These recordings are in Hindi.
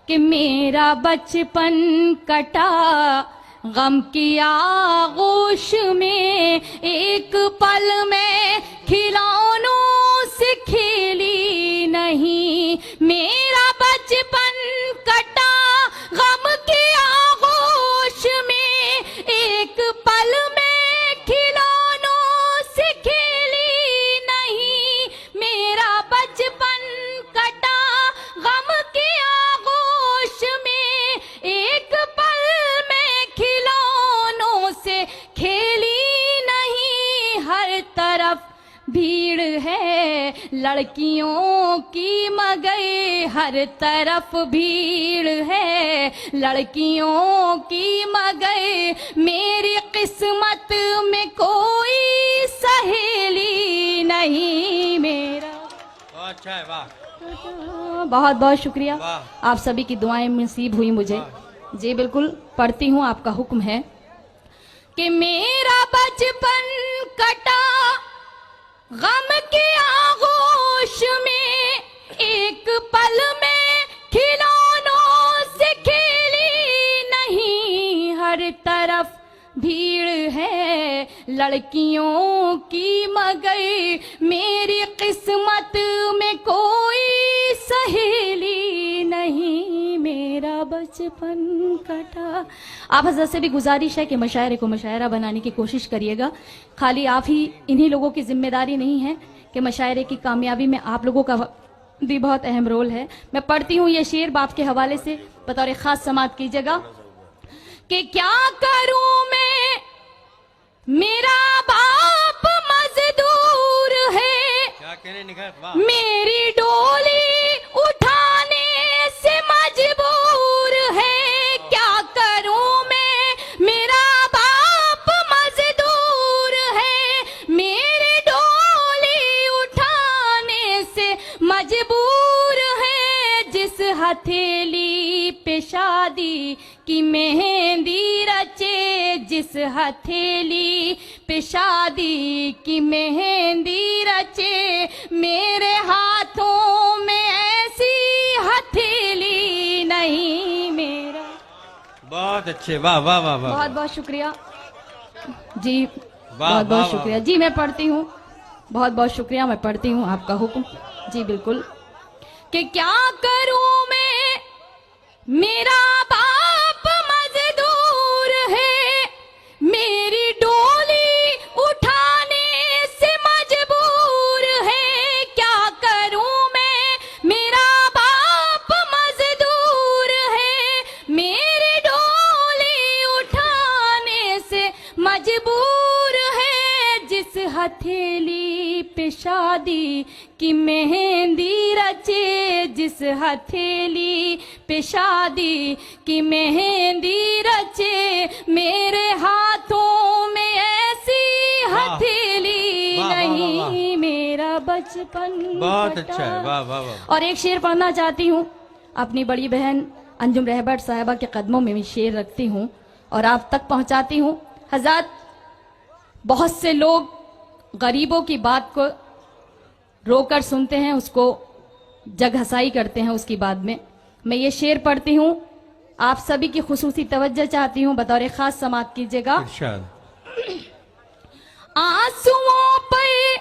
कि मेरा बचपन कटा गम की आगोश में, एक पल में खिलौनों से खेली नहीं। मेरा बचपन कटा गम की आगोश में, एक पल में खिलौनों से खेली नहीं। मेरा बचपन कटा गम की आगोश में, एक पल में खिलौनों से खेली नहीं। हर तरफ भीड़ है लड़कियों की मगर, हर तरफ भीड़ है लड़कियों की मगर, मेरी किस्मत में कोई सहेली नहीं। मेरा अच्छा है, वाह। बहुत बहुत शुक्रिया, आप सभी की दुआएं नसीब हुई मुझे। जी बिल्कुल, पढ़ती हूँ, आपका हुक्म है कि मेरा बचपन कटा गम के आगोश में, एक पल में खिलौनों से खेली नहीं। हर तरफ भीड़ है लड़कियों की मगर, मेरी किस्मत में कोई सहेली नहीं। मेरा बचपन कटा। आप हज़रत से भी गुजारिश है कि मशायरे को मशायरा बनाने की कोशिश करिएगा। खाली आप ही, इन्हीं लोगों की जिम्मेदारी नहीं है कि मशायरे की कामयाबी में आप लोगों का भी बहुत अहम रोल है। मैं पढ़ती हूँ ये शेर बाप के हवाले से, बतौर खास समात कीजिएगा कि क्या करूं मैं, मेरा बाप मजदूर है, क्या कहने निकल, वाह। मेरी डोली उठाने से मजबूर है। क्या करूं मैं, मेरा बाप मजदूर है, मेरी डोली उठाने से मजबूर है। जिस हथेली पे शादी की मेहंदी रचे, जिस हथेली पे शादी की मेहंदी रचे, मेरे हाथों में ऐसी हथेली नहीं। मेरा बहुत अच्छे, वाह वाह वाह वाह। बहुत बहुत शुक्रिया जी, वाह, बहुत बहुत वाह, शुक्रिया जी। मैं पढ़ती हूँ, बहुत बहुत शुक्रिया, मैं पढ़ती हूँ, आपका हुक्म। जी बिल्कुल, कि क्या करूं मैं, मेरा बाप मजदूर है, मेरी डोली उठाने से मजबूर है। क्या करूं मैं, मेरा बाप मजदूर है, मेरी डोली उठाने से मजबूर है। जिस हथेली पे शादी की मेहंदी रचे, जिस हथेली पे शादी की मेहंदी रचे, मेरे हाथों में ऐसी हथेली नहीं। मेरा बचपन बहुत अच्छा है, वाह वाह वाह। और एक शेर पढ़ना चाहती हूँ, अपनी बड़ी बहन अंजुम रहबत साहिबा के कदमों में मैं शेर रखती हूँ और आप तक पहुँचाती हूँ। हज़रत, बहुत से लोग गरीबों की बात को रोकर सुनते हैं, उसको जगहसाई करते हैं उसकी बाद में। मैं ये शेर पढ़ती हूँ, आप सभी की खुसूसी तवज्जो चाहती हूँ, बतौर खास समात कीजिएगा। आंसुओं पे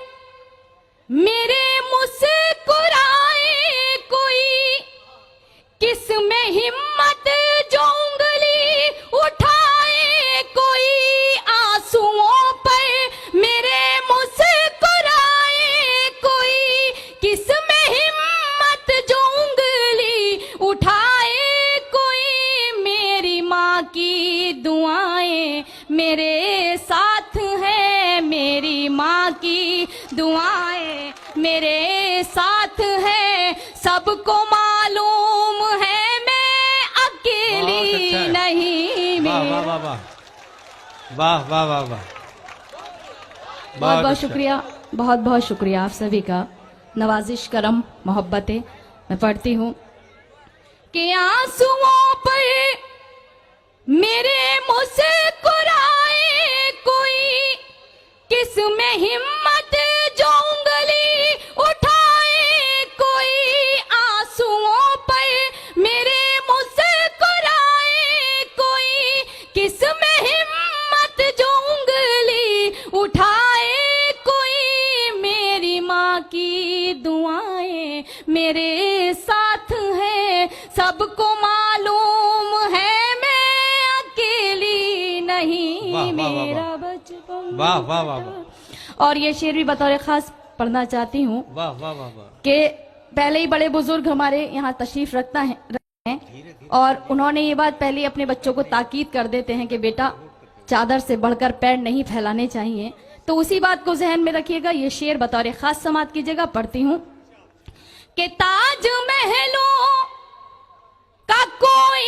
मेरे मुस्कुराए कोई, किस में हिम्मत जो उंगली उठाए कोई। आंसुओं पे मेरे मुस्कुराए कोई, किस में हिम्मत जो उंगली उठाए कोई। मेरी माँ की दुआएं मेरे साथ हैं, मेरी माँ की दुआएं मेरे साथ हैं। सबको मालूम है मैं अकेली नहीं। वाह वाह वाह वाह वाह वाह वाह वाह। बहुत बहुत शुक्रिया, बहुत बहुत शुक्रिया आप सभी का, नवाजिश करम मोहब्बतें। मैं पढ़ती हूँ कि आंसुओं पर मेरे मुस्कुराए कोई, किस में हिम्मत जो उंगली उठाए कोई। आंसुओं पर मेरे सबको मालूम है मैं अकेली नहीं, वाह, वाह, वाह, वाह। मेरा बचपन वाह, वाह, वाह, वाह। और ये शेर भी बतौर खास पढ़ना चाहती हूँ वाह वाह वाह वाह। कि पहले ही बड़े बुजुर्ग हमारे यहाँ तशरीफ रखते हैं और उन्होंने ये बात पहले ही अपने बच्चों को ताकीद कर देते हैं कि बेटा चादर से बढ़कर पैर नहीं फैलाने चाहिए। तो उसी बात को जहन में रखिएगा। ये शेर बतौर खास समात कीजिएगा, पढ़ती हूँ कि ताज महलों का कोई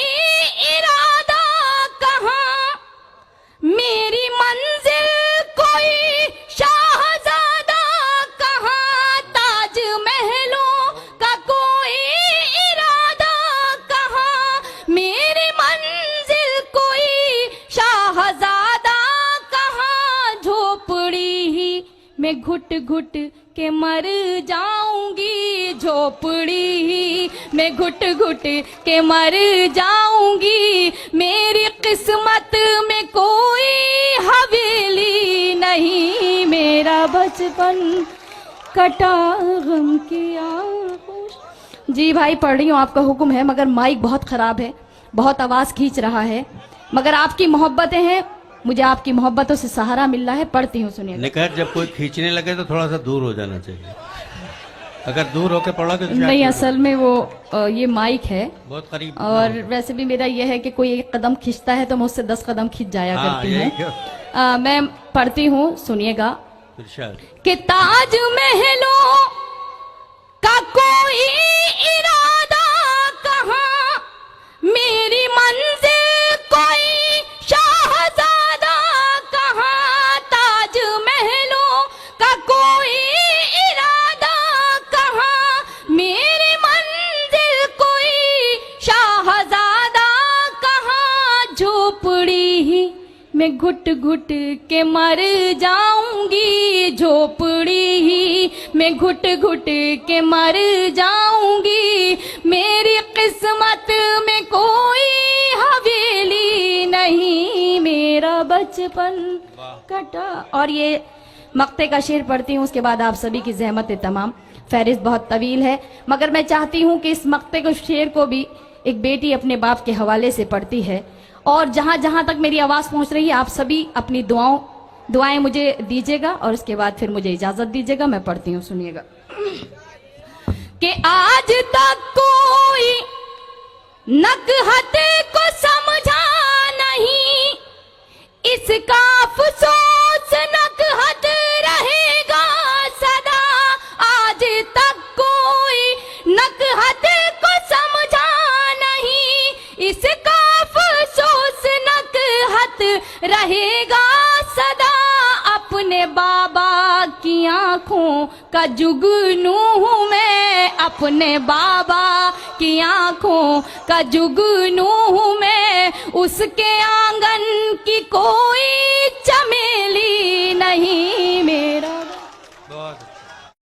इरादा कहाँ, मेरी मंजिल कोई शाहजादा कहाँ, ताज महलों का कोई इरादा कहाँ, मेरी मंजिल कोई शाहजादा कहाँ, झोपड़ी ही मैं घुट घुट के मर जाऊंगी, झोपड़ी ही मैं घुट घुट के मर जाऊंगी, मेरी किस्मत में कोई हवेली नहीं, मेरा बचपन कटा गम की आगोश। जी भाई पढ़ रही हूँ, आपका हुक्म है, मगर माइक बहुत खराब है, बहुत आवाज खींच रहा है, मगर आपकी मोहब्बतें हैं, मुझे आपकी मोहब्बतों से सहारा मिल रहा है। पढ़ती हूँ, सुनिए। निकट जब कोई खींचने लगे तो थोड़ा सा दूर हो जाना चाहिए। अगर दूर होके पढ़ोगे तो नहीं, असल में वो ये माइक है बहुत करीब। और वैसे भी मेरा ये है कि कोई एक कदम खींचता है तो मैं उससे 10 कदम खींच जाया करती हूँ। मैं पढ़ती हूँ, सुनिएगा कि ताज महलों का कोई इरादा कहाँ, मेरी मंजिल कोई शाहजादा कहाँ, ताज महलों का कोई इरादा कहाँ, मेरी मंजिल कोई शाहजादा कहाँ, झोपड़ी ही मैं घुट घुट के मर जाऊंगी, झोपड़ी ही मैं घुट घुट के मर जाऊंगी, मेरी किस्मत में कोई हवेली नहीं, मेरा बचपन कटा। और ये मक्ते का शेर पढ़ती हूँ, उसके बाद आप सभी की जहमत तमाम। फहरिस्त बहुत तवील है, मगर मैं चाहती हूँ कि इस मक्ते को शेर को भी एक बेटी अपने बाप के हवाले से पढ़ती है, और जहां जहां तक मेरी आवाज पहुंच रही है आप सभी अपनी दुआएं मुझे दीजिएगा और उसके बाद फिर मुझे इजाजत दीजिएगा। मैं पढ़ती हूँ, सुनिएगा कि आज तक कोई नकहत को समझा नहीं, इसका अफसोस नकहत रहेगा सदा, आज तक कोई नकहत को समझा नहीं, इसका अफसोस नकहत रहेगा सदा, अपने बाबा की आंखों का जुगनू हूँ मैं, अपने बाबा की आंखों का जुगनू हूँ मैं, उसके आंगन की कोई चमेली नहीं, मेरा